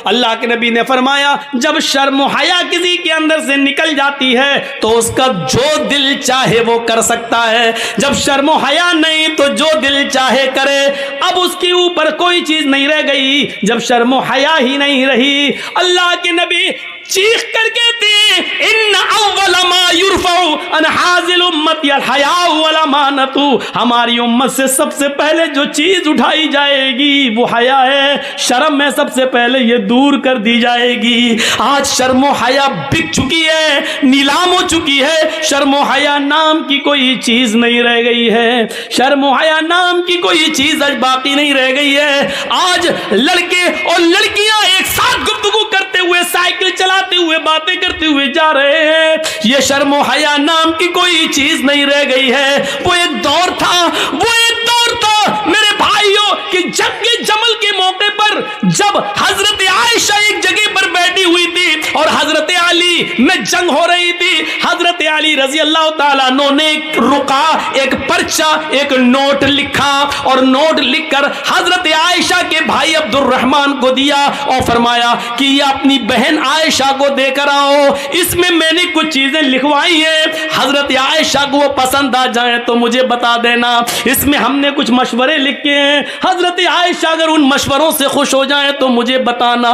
اللہ کے نبی نے فرمایا جب شرم و حیا کسی کے اندر سے نکل جاتی ہے تو اس کا جو دل چاہے وہ کر سکتا ہے، جب شرم و حیا نہیں تو جو دل چاہے کرے۔ اب اس کے اوپر کوئی چیز نہیں رہ گئی جب شرم و حیا ہی نہیں رہی۔ اللہ کے نبی چیخ کر کہتے ہیں ان اول ما یرفع عن حاذل امتی الحیاء والامانۃ، ہماری امت سے سب سے پہلے جو چیز اٹھائی جائے گی وہ حیا ہے، شرم میں سب سے پہلے یہ دور کر دی جائے گی۔ آج شرم و حیا بک چکی ہے، نیلام ہو چکی ہے، شرم و حیا نام کی کوئی چیز نہیں رہ گئی ہے، شرم و حیا نام کی کوئی چیز آج باقی نہیں رہ گئی ہے۔ آج لڑکے اور لڑکیاں ایک ساتھ گفتگو کرتے ہوئے، سائیکل چلاتے ہوئے، باتیں کرتے ہوئے جا رہے ہیں، یہ شرم و حیا نام کی کوئی چیز نہیں رہ گئی ہے۔ وہ ایک دور تھا، وہ ایک دور تھا میرے بھائیوں کہ جنگ جمل کے موقع پر جب حضرت عائشہ ایک جگہ پر بیٹھی ہوئی تھی اور حضرت علی میں جنگ ہو رہی تھی، حضرت علی رضی اللہ تعالیٰ عنہ نے ایک رکا، ایک پرچہ، ایک نوٹ لکھا اور نوٹ لکھ کر حضرت عائشہ کے بھائی عبد الرحمن کو دیا اور فرمایا کہ یہ اپنی بہن عائشہ کو دے کر آؤ، اس میں میں نے کچھ چیزیں لکھوائی ہیں، حضرت عائشہ کو وہ پسند آ جائیں تو مجھے بتا دینا، اس میں ہم نے کچھ مشورے لکھے ہیں، حضرت عائشہ اگر ان مشوروں سے خوش ہو جائیں تو مجھے بتانا۔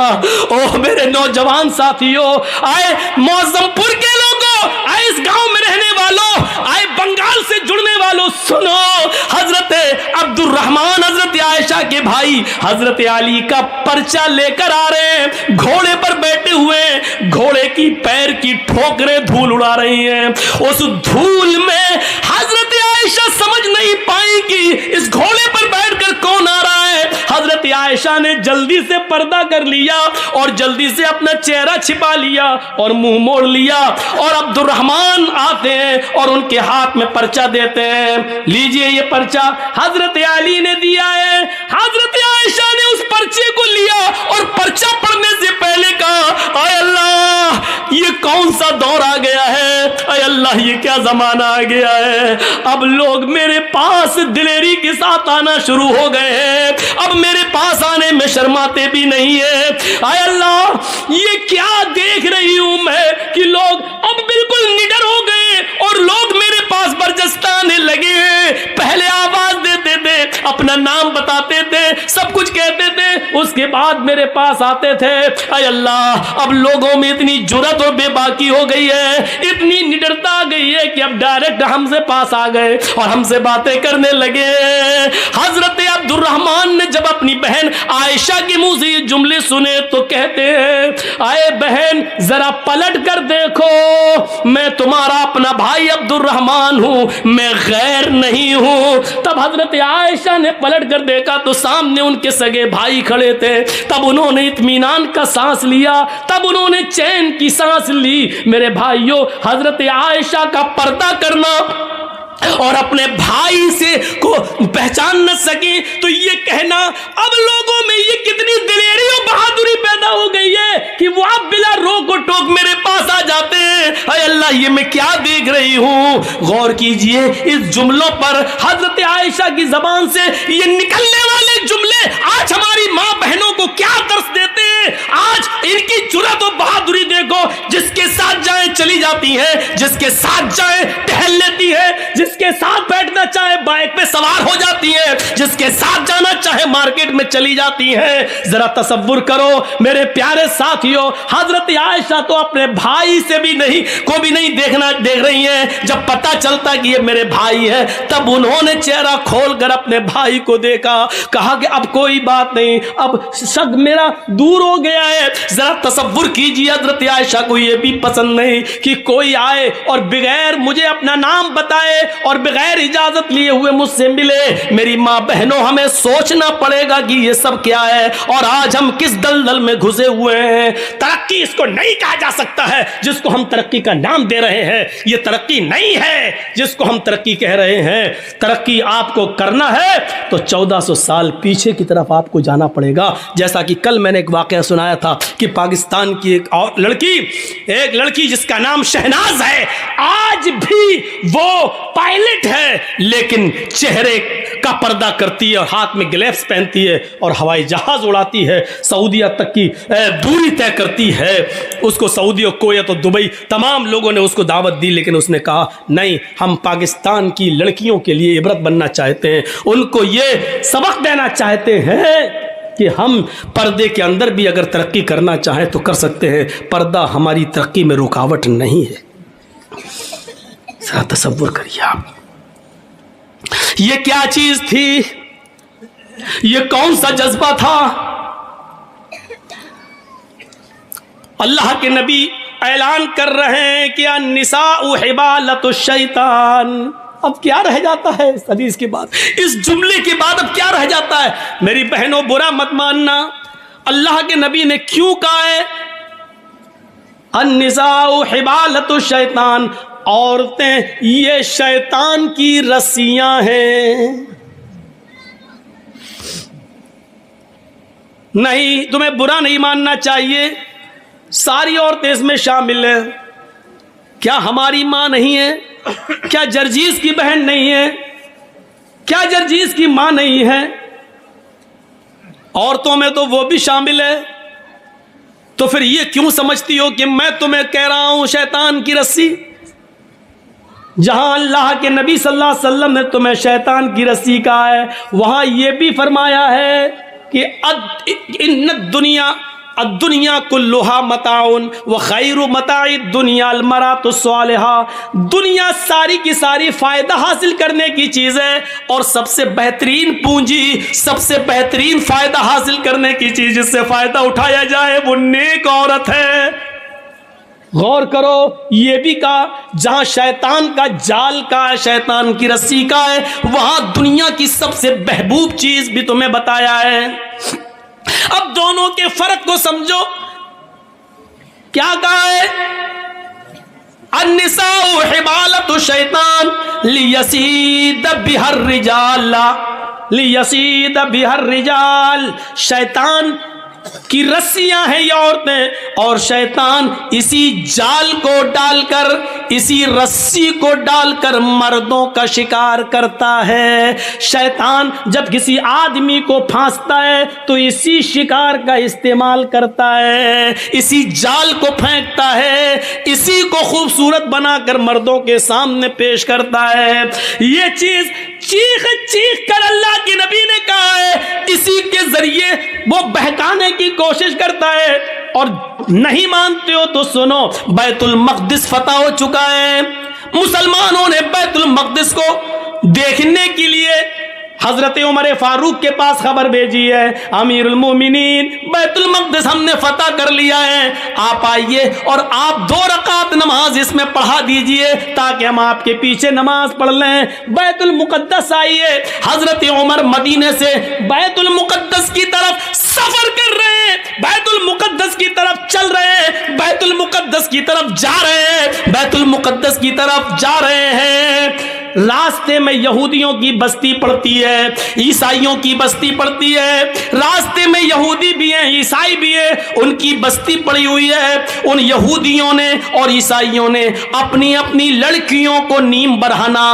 اوہ میرے نوجوان ساتھیوں، آئے معظم پور کے لوگوں، آئے اس گاؤں میں رہنے والوں، آئے بنگال سے جڑنے والوں، سنو، حضرت عبد الرحمن حضرت عائشہ کے بھائی حضرت علی کا پرچہ لے کر آ رہے ہیں، گھوڑے پر بیٹھے ہوئے، گھوڑے کی پیر کی ٹھوکریں دھول اڑا رہی ہیں، اس دھول میں حضرت عائشہ سمجھ نہیں پائی کہ اس گھوڑے پر بیٹھ کر کون آ رہا ہے۔ حضرت عائشہ نے جلدی سے پردہ کر لیا اور جلدی سے اپنا چہرہ چھپا لیا اور منہ موڑ لیا، اور عبد الرحمن آتے ہیں اور ان کے ہاتھ میں پرچہ دیتے ہیں، لیجئے یہ پرچہ حضرت علی نے دیا ہے۔ حضرت عائشہ نے اس پرچے کو لیا اور پرچہ پڑھنے سے پہلے کہا اے اللہ یہ کون سا دور آ گیا ہے، اے اللہ یہ کیا زمانہ آ گیا ہے، اب لوگ میرے پاس دلیری کے ساتھ آنا شروع ہو گئے ہیں، اب میرے پاس آنے میں شرماتے بھی نہیں ہیں، اے اللہ یہ کیا دیکھ رہی ہوں میں کہ لوگ اب بالکل نڈر ہو گئے اور لوگ میرے پاس برجستہ آنے لگے ہیں، پہلے آواز دیتے تھے، اپنا نام بتاتے تھے، سب کچھ کہتے تھے، اس کے بعد میرے پاس آتے تھے، اے اللہ اب لوگوں میں اتنی جرات اور بے باکی ہو گئی ہے، اتنی نڈرتا آ گئی ہے کہ اب ڈائریکٹ ہم سے پاس آ گئے اور ہم سے باتیں کرنے لگے۔ حضرت عبد الرحمن نے جب اپنی بہن عائشہ کے منہ سے یہ جملے سنے تو کہتے ہیں اے بہن ذرا پلٹ کر دیکھو، میں تمہارا اپنا بھائی عبد الرحمن ہوں، میں غیر نہیں ہوں۔ تب حضرت عائشہ نے پلٹ کر دیکھا تو سامنے ان کے سگے بھائی کھڑے تھے، تب انہوں نے اطمینان کا سانس لیا، تب انہوں نے چین کی سانس لی۔ میرے بھائیوں حضرت عائشہ کا پردہ کرنا اور اپنے بھائی سے کو پہچان نہ سکیں تو یہ کہنا اب لوگوں میں یہ کتنی دلیری اور بہادری پیدا ہو گئی ہے کہ وہ اب بلا روک و ٹوک میرے پاس آ جاتے ہیں۔ اے اللہ یہ میں کیا دیکھ رہی ہوں، غور کیجئے اس جملوں پر، حضرت عائشہ کی زبان سے یہ نکلنے والے جملے آج ہماری ماں بہنوں کو کیا درس دیتے ہیں۔ آج ان کی جرات و بہادری دیکھو، جس کے ساتھ جائیں چلی جاتی ہیں، جس کے ساتھ جائیں ٹہل لیتی ہے، جس کے ساتھ بیٹھنا چاہے بائک پہ سوار ہو جاتی ہے، جس کے ساتھ جانا چاہے مارکیٹ میں چلی جاتی ہے۔ ذرا تصور کرو میرے پیارے ساتھیوں، حضرت عائشہ تو اپنے بھائی سے بھی نہیں دیکھ رہی ہیں، جب پتہ چلتا کہ یہ میرے بھائی ہے تب انہوں نے چہرہ کھول کر اپنے بھائی کو دیکھا، کہا کہ اب کوئی بات نہیں، اب شک میرا دور ہو گیا ہے۔ ذرا تصور کیجیے حضرت عائشہ کو یہ بھی پسند نہیں کہ کوئی آئے اور بغیر مجھے اپنا نام بتائے اور بغیر اجازت لیے ہوئے مجھ سے ملے۔ میری ماں بہنوں ہمیں سوچنا پڑے گا کہ یہ سب کیا ہے اور آج ہم کس دلدل میں گھسے ہوئے ہیں۔ ترقی ترقی اس کو نہیں کہا جا سکتا ہے جس کو ہم ترقی کا نام دے رہے ہیں. یہ ترقی نہیں ہے جس کو ہم ترقی کہہ رہے ہیں. ترقی آپ کو کرنا ہے تو 1400 سال پیچھے کی طرف آپ کو جانا پڑے گا. جیسا کہ کل میں نے ایک واقعہ سنایا تھا کہ پاکستان کی ایک لڑکی جس کا نام شہناز ہے, آج بھی وہ پائلٹ ہے لیکن چہرے کا پردہ کرتی ہے اور ہاتھ میں گلیوز پہنتی ہے اور ہوائی جہاز اڑاتی ہے, سعودیہ تک کی دوری طے کرتی ہے. اس کو سعودی اور کویت اور دبئی تمام لوگوں نے اس کو دعوت دی, لیکن اس نے کہا نہیں, ہم پاکستان کی لڑکیوں کے لیے عبرت بننا چاہتے ہیں, ان کو یہ سبق دینا چاہتے ہیں کہ ہم پردے کے اندر بھی اگر ترقی کرنا چاہیں تو کر سکتے ہیں. پردہ ہماری ترقی میں رکاوٹ نہیں ہے. ذرا تصور کریے آپ, یہ کیا چیز تھی, یہ کون سا جذبہ تھا. اللہ کے نبی اعلان کر رہے ہیں کہ النساء حبالۃ الشیطان. اب کیا رہ جاتا ہے اس حدیث کے بعد, اس جملے کے بعد اب کیا رہ جاتا ہے؟ میری بہنوں برا مت ماننا, اللہ کے نبی نے کیوں کہا ہے النساء حبالۃ الشیطان, عورتیں یہ شیطان کی رسیاں ہیں. نہیں, تمہیں برا نہیں ماننا چاہیے, ساری عورتیں اس میں شامل ہیں. کیا ہماری ماں نہیں ہے؟ کیا جرجیز کی بہن نہیں ہے؟ کیا جرجیز کی ماں نہیں ہے؟ عورتوں میں تو وہ بھی شامل ہے. تو پھر یہ کیوں سمجھتی ہو کہ میں تمہیں کہہ رہا ہوں شیطان کی رسی؟ جہاں اللہ کے نبی صلی اللہ علیہ وسلم نے تمہیں شیطان کی رسی کہا ہے, وہاں یہ بھی فرمایا ہے کہ ان الدنیا کلھا متاع وخیر متاع الدنیا المرأۃ الصالحہ. دنیا ساری کی ساری فائدہ حاصل کرنے کی چیز ہے, اور سب سے بہترین پونجی, سب سے بہترین فائدہ حاصل کرنے کی چیز جس سے فائدہ اٹھایا جائے وہ نیک عورت ہے. غور کرو, یہ بھی کہا جہاں شیطان کا جال کا ہے, شیطان کی رسی کا ہے, وہاں دنیا کی سب سے محبوب چیز بھی تمہیں بتایا ہے. اب دونوں کے فرق کو سمجھو. کیا کہا ہے؟ النساء حبالۃ الشیطان لیصید بها الرجال, لیصید بها الرجال. شیطان کی رسیاں ہیں یہ عورتیں, اور شیطان اسی جال کو ڈال کر, اسی رسی کو ڈال کر مردوں کا شکار کرتا ہے. شیطان جب کسی آدمی کو پھانستا ہے تو اسی شکار کا استعمال کرتا ہے, اسی جال کو پھینکتا ہے, اسی کو خوبصورت بنا کر مردوں کے سامنے پیش کرتا ہے. یہ چیز چیخ چیخ کر اللہ کے نبی نے کہا ہے, اسی کے ذریعے وہ بہکانے کی کوشش کرتا ہے. اور نہیں مانتے ہو تو سنو, بیت المقدس فتح ہو چکا ہے. مسلمانوں نے بیت المقدس کو دیکھنے کے لیے حضرت عمر فاروق کے پاس خبر بھیجی ہے, امیر المومنین بیت المقدس ہم نے فتح کر لیا ہے, آپ آئیے اور آپ 2 رکعت نماز اس میں پڑھا دیجئے تاکہ ہم آپ کے پیچھے نماز پڑھ لیں. بیت المقدس آئیے. حضرت عمر مدینے سے بیت المقدس کی طرف سفر کر رہے ہیں, بیت المقدس کی طرف چل رہے ہیں, بیت المقدس کی طرف جا رہے ہیں, بیت المقدس کی طرف جا رہے ہیں. راستے میں یہودیوں کی بستی پڑتی ہے, عیسائیوں کی بستی پڑتی ہے. راستے میں یہودی بھی ہیں, عیسائی بھی ہیں, ان کی بستی پڑی ہوئی ہے. ان یہودیوں نے اور عیسائیوں نے اپنی اپنی لڑکیوں کو نیم برہنہ,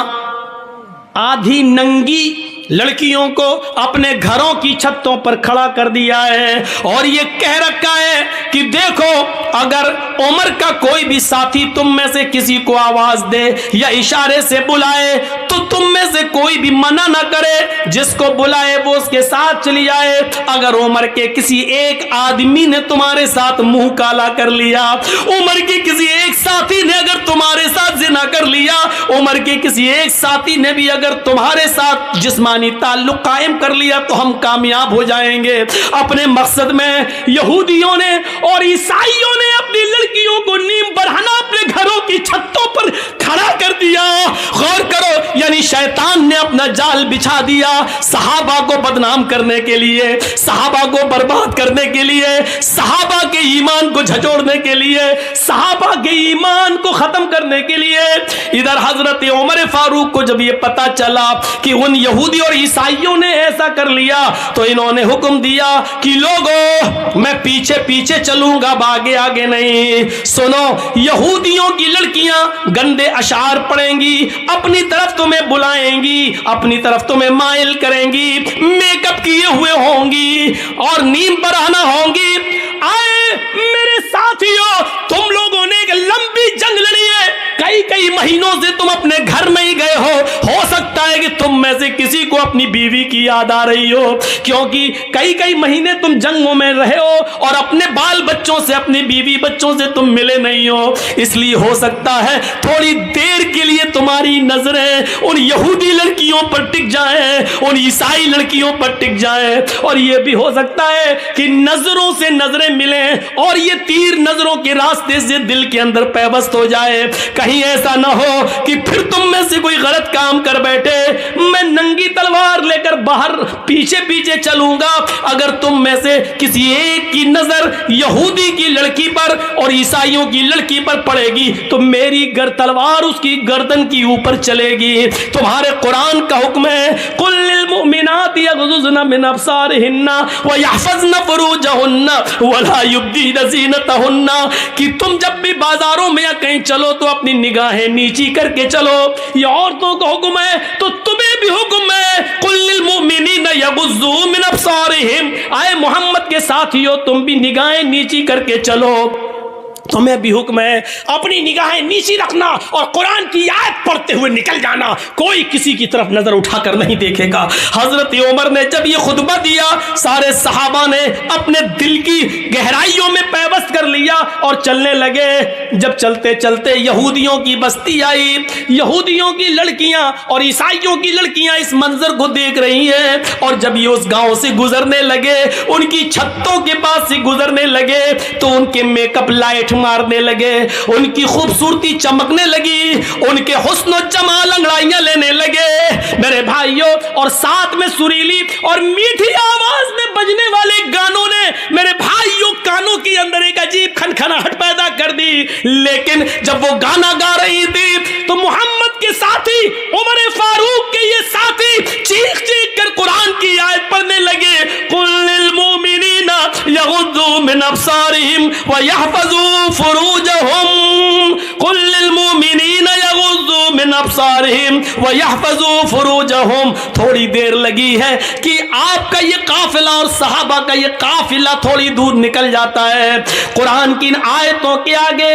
آدھی ننگی لڑکیوں کو اپنے گھروں کی چھتوں پر کھڑا کر دیا ہے, اور یہ کہہ رکھا ہے کہ دیکھو اگر عمر کا کوئی بھی ساتھی تم میں سے کسی کو آواز دے یا اشارے سے بلائے تو تم میں سے کوئی بھی منع نہ کرے, جس کو بلائے وہ اس کے ساتھ چلی جائے. اگر عمر کے کسی ایک آدمی نے تمہارے ساتھ منہ کالا کر لیا, عمر کے کسی ایک ساتھی نے اگر تمہارے ساتھ زنا کر لیا, عمر کے کسی ایک ساتھی نے بھی اگر تمہارے ساتھ جسمانی تعلق قائم کر لیا تو ہم کامیاب ہو جائیں گے. اپنے مقصد میں یہودیوں نے اور عیسائیوں نے اپنی لڑکیوں کو نیم برہنہ اپنے گھروں کی چھتوں پر کھڑا کر دیا. غور کرو, یعنی شیطان نے اپنا جال بچھا دیا صحابہ کو بدنام کرنے کے لیے, صحابہ کو برباد کرنے کے لیے, صحابہ کے ایمان کو جھنجھوڑنے کے لیے, صحابہ کے ایمان کو ختم کرنے کے لیے. ادھر حضرت عمر فاروق کو جب یہ پتا چلا کہ ان یہودی اور عیسائیوں نے ایسا کر لیا تو انہوں نے حکم دیا کہ لوگوں میں پیچھے پیچھے چلوں گا, آگے آگے نہیں. سنو, یہودیوں کی لڑکیاں گندے اشعار پڑھیں گی, اپنی طرف تمہیں بلائیں گی, اپنی طرف تمہیں مائل کریں گی, میک اپ کیے ہوئے ہوں گی اور نیم پر آنا ہوں گی. آئے میرے ساتھیوں, تم لوگوں نے ایک لمبی جنگ لڑی ہے, کئی مہینوں سے تم اپنے گھر میں ہی گئے ہو سکتا ہے کہ تم میں سے کسی کو اپنی بیوی کی یاد آ رہی ہو, کیونکہ کئی مہینے تم جنگوں میں رہے ہو اور اپنے بال بچوں سے, اپنی بیوی بچوں سے تم ملے نہیں ہو. اس لیے ہو سکتا ہے تھوڑی دیر کے لیے تمہاری نظریں ان یہودی لڑکیوں پر ٹک جائیں, ان عیسائی لڑکیوں پر ٹک جائیں, اور یہ بھی ہو سکتا ہے کہ نظروں سے نظریں ملیں اور یہ تیر نظروں کے راستے سے دل کے اندر پیوست ہو جائے. کہیں ایسا نہ ہو کہ پھر تم میں سے کوئی غلط کام کر بیٹھے. میں ننگی تلوار لے کر باہر پیچھے پیچھے چلوں گا, اگر تم میں سے کسی ایک کی نظر یہودی کی لڑکی پر اور عیسائیوں کی لڑکی پر پڑے گی تو میری تلوار اس کی گردن کی اوپر چلے گی. تمہارے قرآن کا حکم ہے قل للمؤمنات یغضضن من ابصارهن ويحفظن فروجهن ولا يبدين زينتهن, کہ تم جب بھی بازاروں میں یا کہیں چلو تو اپنی نگاہیں نیچی کر کے چلو. یہ عورتوں کا حکم ہے تو تمہیں بھی حکم ہے قل للمؤمنین یغضوا من ابصارهم. آئے محمد کے ساتھیو, تم بھی نگاہیں نیچی کر کے چلو. تمہیں بھی حکم ہے اپنی نگاہیں نیچی رکھنا اور قرآن کی آیت پڑھتے ہوئے نکل جانا, کوئی کسی کی طرف نظر اٹھا کر نہیں دیکھے گا. حضرت عمر نے جب یہ خطبہ دیا, سارے صحابہ نے اپنے دل کی گہرائیوں میں پیوست کر لیا اور چلنے لگے. جب چلتے چلتے یہودیوں کی بستی آئی, یہودیوں کی لڑکیاں اور عیسائیوں کی لڑکیاں اس منظر کو دیکھ رہی ہیں, اور جب یہ اس گاؤں سے گزرنے لگے, ان کی چھتوں کے پاس سے گزرنے لگے تو ان کے میک اپ لائٹ مارنے لگے, ان کی خوبصورتی چمکنے لگی, ان کے حسن و جمال انگڑائیاں لینے لگے. میرے بھائیوں, اور ساتھ میں سریلی اور میٹھی آواز میں بجنے والے گانوں نے میرے بھائیوں کانوں کے اندر ایک عجیب کھنکھناہٹ پیدا کر دی. لیکن جب وہ گانا گا رہی تھی تو محمد کے ساتھی, عمر فاروق کے یہ ساتھی چیخ چیخ کر قرآن کی آیت پڑھنے لگے قل للمؤمنین یغضوا من ابصارهم ويحفظوا فروجهم قل للمؤمنین یغضوا من ابصارهم ويحفظوا فروجهم. تھوڑی دیر لگی ہے کہ آپ کا یہ قافلہ اور صحابہ کا یہ قافلہ تھوڑی دور نکل جاتا ہے. قرآن کی ان آیتوں کے آگے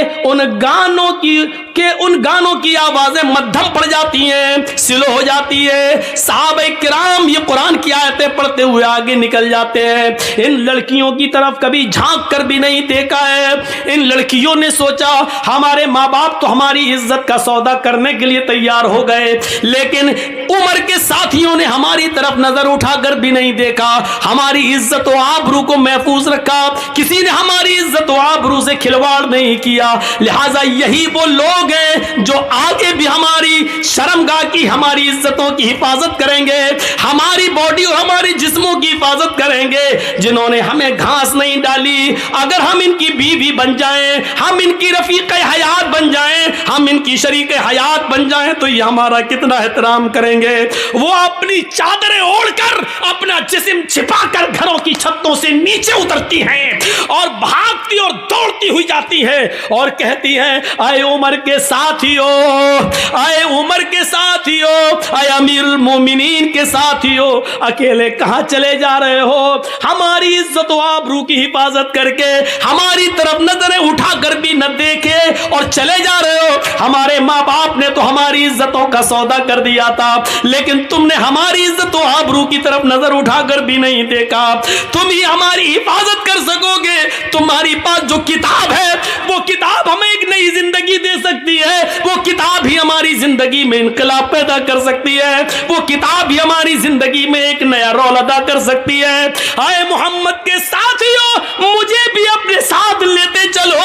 ان گانوں کی آوازیں مدھم پڑ جاتی ہیں, سلو ہو جاتی ہے. صحابہ کرام یہ قرآن کی آیتیں پڑھتے ہوئے آگے نکل جاتے ہیں. ان لڑکیوں کی طرف کبھی جھانک کر بھی نہیں دیکھا ہے. ان لڑکیوں نے سوچا ہمارے ماں باپ تو ہماری عزت کا سودا کرنے کے لیے تیار ہو گئے, لیکن عمر کے ساتھیوں نے ہماری طرف نظر اٹھا کر بھی نہیں دیکھا, ہماری عزت و آبرو کو محفوظ رکھا, کسی نے ہماری عزت و آبرو سے کھلواڑ نہیں کیا. لہٰذا یہی وہ لوگ ہیں جو آگے بھی ہماری شرمگاہ کی, ہماری عزتوں کی حفاظت کریں گے, ہماری باڈی اور ہمارے جسموں کی حفاظت کریں گے, جنہوں نے ہمیں گھاس نہیں ڈالی. اگر ہم ان کی بیوی بن جائیں, ہم ان کی رفیق حیات بن جائیں, ہم ان کی شریک حیات بن جائیں تو یہ ہمارا کتنا احترام کریں گے. وہ اپنی چادریں اوڑھ کر, اپنا جسم چھپا کر گھروں کی چھتوں سے نیچے اترتی ہیں اور بھاگتی اور دوڑتی ہوئی جاتی ہے اور کہتی ہیں اے عمر کے ساتھیو, اے عمر کے ساتھیو, اے امیر المومنین کے ساتھیو, اکیلے کہاں چلے جا رہے ہو؟ ہماری عزت و آبرو کی حفاظت کر کے ہماری طرف نظریں اٹھا کر بھی نہ دیکھے اور چلے جا رہے ہو. ہمارے ماں باپ نے تو ہماری عزتوں کا سودا کر دیا تھا, لیکن تم نے ہماری عزت و آبرو کی طرف نظر اٹھا کر بھی نہیں دیکھا. تم ہی ہماری حفاظت کر سکو گے. تمہاری پاس جو کتاب ہے وہ کتاب ہمیں ایک نئی زندگی دے سکتی ہے, وہ کتاب ہی ہماری زندگی میں انقلاب پیدا کر سکتی ہے, وہ کتاب ہی ہماری زندگی میں ایک نیا رول ادا کر سکتی ہے. اے محمد کے ساتھیو, مجھے بھی اپنے ساتھ لیتے چلو,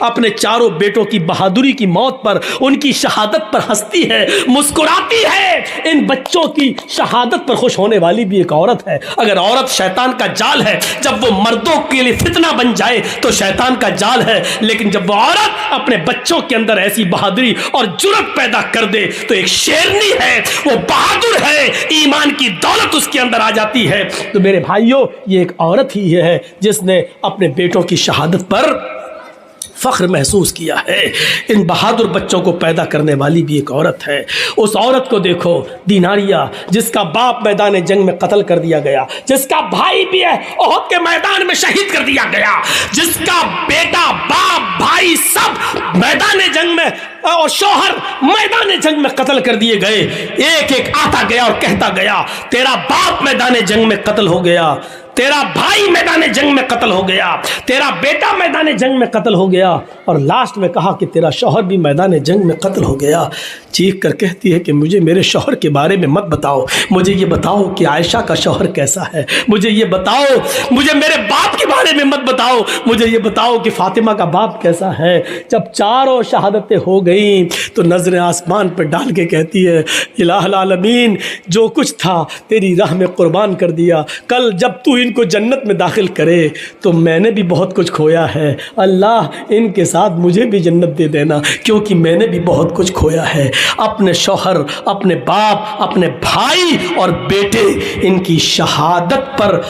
اپنے چاروں بیٹوں کی بہادری کی موت پر، ان کی شہادت پر ہنستی ہے، مسکراتی ہے۔ ان بچوں کی شہادت پر خوش ہونے والی بھی ایک عورت ہے۔ اگر عورت شیطان کا جال ہے، جب وہ مردوں کے لیے فتنہ بن جائے تو شیطان کا جال ہے، لیکن جب وہ عورت اپنے بچوں کے اندر ایسی بہادری اور جرأت پیدا کر دے تو ایک شیرنی ہے، وہ بہادر ہے، ایمان کی دولت اس کے اندر آ جاتی ہے۔ تو میرے بھائیوں، یہ ایک عورت ہی ہے جس نے اپنے بیٹوں کی شہادت پر فخر محسوس کیا ہے۔ ان بہادر بچوں کو پیدا کرنے والی بھی ایک عورت ہے۔ اس عورت کو دیکھو، دیناریہ، جس کا باپ میدان جنگ میں قتل کر دیا گیا، جس کا بھائی بھی ہے احد کے میدان میں شہید کر دیا گیا، جس کا بیٹا، باپ، بھائی سب میدان جنگ میں اور شوہر میدان جنگ میں قتل کر دیے گئے۔ ایک ایک آتا گیا اور کہتا گیا، تیرا باپ میدان جنگ میں قتل ہو گیا، تیرا بھائی میدان جنگ میں قتل ہو گیا، تیرا بیٹا میدان جنگ میں قتل ہو گیا، اور لاسٹ میں کہا کہ تیرا شوہر بھی میدان جنگ میں قتل ہو گیا۔ چیخ کر کہتی ہے کہ مجھے میرے شوہر کے بارے میں مت بتاؤ، مجھے یہ بتاؤ کہ عائشہ کا شوہر کیسا ہے، مجھے یہ بتاؤ، مجھے میرے باپ کے بارے میں مت بتاؤ، مجھے یہ بتاؤ کہ فاطمہ کا باپ کیسا ہے۔ جب چاروں شہادتیں ہو گئیں تو نظریں آسمان پہ ڈال کے کہتی ہے، الہ العالمین، جو کچھ تھا تیری راہ میں قربان کر دیا، کل جب تو ان کو جنت میں داخل کرے تو میں نے بھی بہت کچھ کھویا ہے، اللہ ان کے ساتھ مجھے بھی جنت دے دینا، کیونکہ میں نے بھی بہت کچھ کھویا ہے۔ اپنے شوہر، اپنے باپ، اپنے بھائی اور بیٹے، ان کی شہادت پر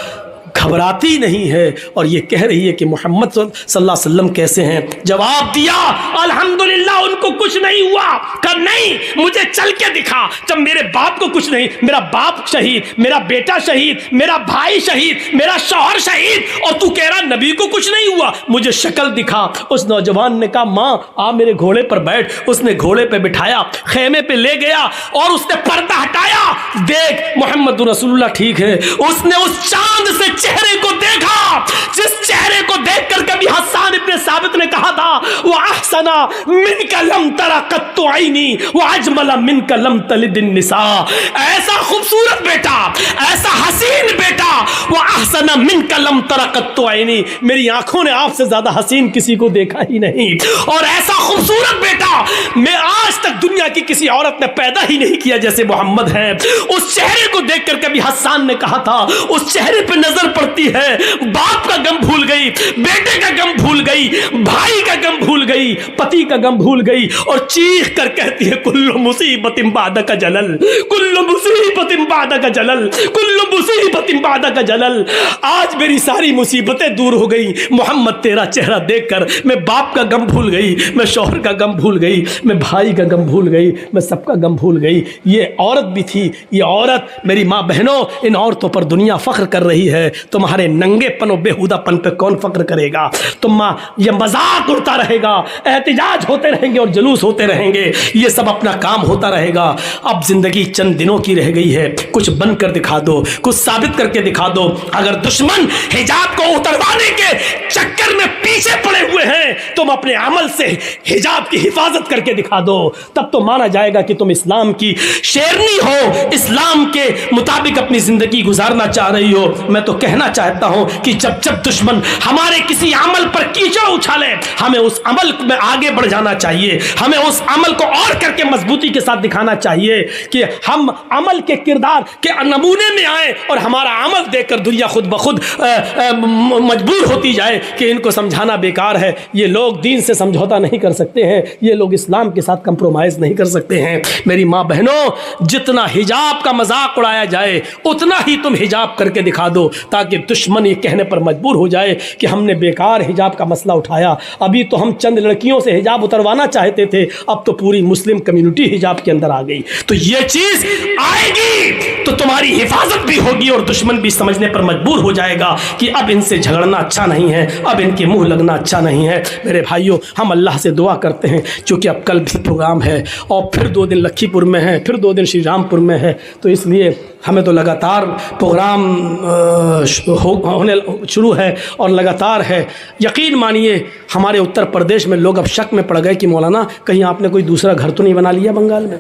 گھبراتی نہیں ہے، اور یہ کہہ رہی ہے کہ محمد صلی اللہ علیہ وسلم کیسے ہیں۔ جواب دیا، الحمدللہ ان کو کچھ نہیں ہوا۔ کہ نہیں، مجھے چل کے دکھا، جب میرے باپ کو کچھ نہیں، میرا باپ شہید، میرا بیٹا شہید، میرا بھائی شہید، میرا شوہر شہید، اور تو کہہ رہا نبی کو کچھ نہیں ہوا، مجھے شکل دکھا۔ اس نوجوان نے کہا، ماں آ میرے گھوڑے پر بیٹھ۔ اس نے گھوڑے پہ بٹھایا، خیمے پہ لے گیا اور اس نے پردہ ہٹایا، دیکھ محمد رسول اللہ ٹھیک ہے۔ اس نے اس چاند سے چہرے کو دیکھا، جس چہرے کو دیکھ کر کبھی حسان ابن ثابت نے کہا تھا، وَأَحْسَنَ مِنْكَ لَمْ تَرَ قَطُّ عَيْنِي وَأَجْمَلَ مِنْكَ لَمْ تَلِدِ النِّسَاء۔ ایسا خوبصورت بیٹا، ایسا حسین بیٹا، وَأَحْسَنَ مِنْكَ لَمْ تَرَ قَطُّ عَيْنِي، میری آنکھوں نے آپ سے زیادہ حسین کسی کو دیکھا ہی نہیں، اور ایسا خوبصورت بیٹا میں آج تک دنیا کی کسی عورت نے پیدا ہی نہیں کیا جیسے محمد ہیں۔ اس چہرے کو دیکھ کر کبھی حسان نے کہا تھا، اس چہرے پہ نظر پڑتی ہے، باپ کا غم بھول گئی، بیٹے کا غم بھول گئی، بھائی کا غم بھول گئی، پتی کا غم بھول گئی، اور چیخ کر کہتی ہے، کل مصیبت بعدک جلل، کل مصیبت بعدک جلل، کل مصیبت بعدک جلل۔ آج میری ساری مصیبتیں دور ہو گئی محمد، تیرا چہرہ دیکھ کر میں باپ کا غم بھول گئی، میں شوہر کا غم بھول گئی، میں بھائی کا غم بھول گئی، میں سب کا غم بھول گئی۔ یہ عورت بھی تھی، یہ عورت، میری ماں بہنوں، ان عورتوں پر دنیا فخر کر رہی ہے، تمہارے ننگے پن و بےہودہ پن پہ کون فخر کرے گا؟ یہ مذاق اڑتا رہے گا، احتجاج ہوتے رہیں گے اور جلوس ہوتے رہیں گے، یہ سب اپنا کام ہوتا رہے گا۔ اب زندگی چند دنوں کی رہ گئی ہے، کچھ بن کر دکھا دو، کچھ ثابت کر کے دکھا دو۔ اگر دشمن حجاب کو اتروانے کے چکر میں پیچھے پڑے ہوئے ہیں، تم اپنے عمل سے حجاب کی حفاظت کر کے دکھا دو، تب تو مانا جائے گا کہ تم اسلام کی شیرنی ہو، اسلام کے مطابق اپنی زندگی گزارنا چاہ رہی ہو۔ میں تو کہنا چاہتا ہوں کہ جب دشمن ہمارے کسی عمل پر کیچڑ اچھالے، ہمیں اس عمل میں آگے بڑھ جانا چاہیے، ہمیں اس عمل کو اور کر کے مضبوطی کے ساتھ دکھانا چاہیے کہ ہم عمل کے کردار کے نمونے میں آئیں، اور ہمارا عمل دیکھ کر دنیا خود بخود مجبور ہوتی جائے کہ ان کو سمجھانا بیکار ہے، یہ لوگ دین سے سمجھوتا نہیں کر سکتے ہیں، یہ لوگ اسلام کے ساتھ کمپرومائز نہیں کر سکتے ہیں۔ میری ماں بہنوں، جتنا حجاب کا مذاق اڑایا جائے اتنا ہی تم حجاب کر کے دکھا دو، تاکہ دشمن یہ کہنے پر مجبور ہو جائے کہ ہم نے بیکار حجاب کا مسئلہ اٹھایا۔ ابھی تو ہم چند لڑکیوں سے حجاب اتروانا چاہتے تھے، اب تو پوری مسلم کمیونٹی حجاب کے اندر آ گئی۔ تو یہ چیز آئے گی تو تمہاری حفاظت بھی ہوگی، اور دشمن بھی سمجھنے پر مجبور ہو جائے گا کہ اب ان سے جھگڑنا اچھا نہیں ہے، اب ان کے منہ لگنا اچھا نہیں ہے۔ میرے بھائیوں، ہم اللہ سے دعا کرتے ہیں، چونکہ اب کل بھی پروگرام ہے اور پھر 2 دن لکھی پور میں ہے، پھر 2 دن شری رام پور میں ہے، تو اس لیے ہمیں تو لگاتار پروگرام ہونے شروع ہے اور لگاتار ہے۔ یقین مانیے ہمارے اتر پردیش میں لوگ اب شک میں پڑ گئے کہ مولانا کہیں آپ نے کوئی دوسرا گھر تو نہیں بنا لیا بنگال میں؟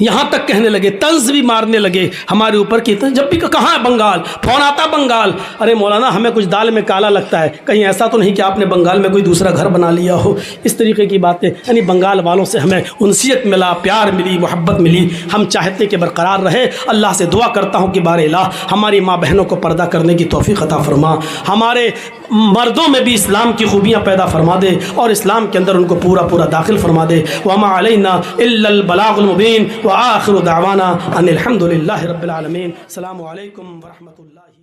یہاں تک کہنے لگے، طنز بھی مارنے لگے ہمارے اوپر کی، جب بھی کہاں ہے بنگال، فون آتا بنگال، ارے مولانا ہمیں کچھ دال میں کالا لگتا ہے، کہیں ایسا تو نہیں کہ آپ نے بنگال میں کوئی دوسرا گھر بنا لیا ہو، اس طریقے کی باتیں، یعنی بنگال والوں سے ہمیں انسیت ملا، پیار ملی، محبت ملی، ہم چاہتے کہ برقرار رہے۔ اللہ سے دعا کرتا ہوں کہ بار الہ ہماری ماں بہنوں کو پردہ کرنے کی توفیق عطا فرما، ہمارے مردوں میں بھی اسلام کی خوبیاں پیدا فرما دے اور اسلام کے اندر ان کو پورا پورا داخل فرما دے۔ وما علینا الا البلاغ المبین وآخر دعوانا ان الحمد للہ رب العالمین۔ السلام علیکم ورحمۃ اللہ۔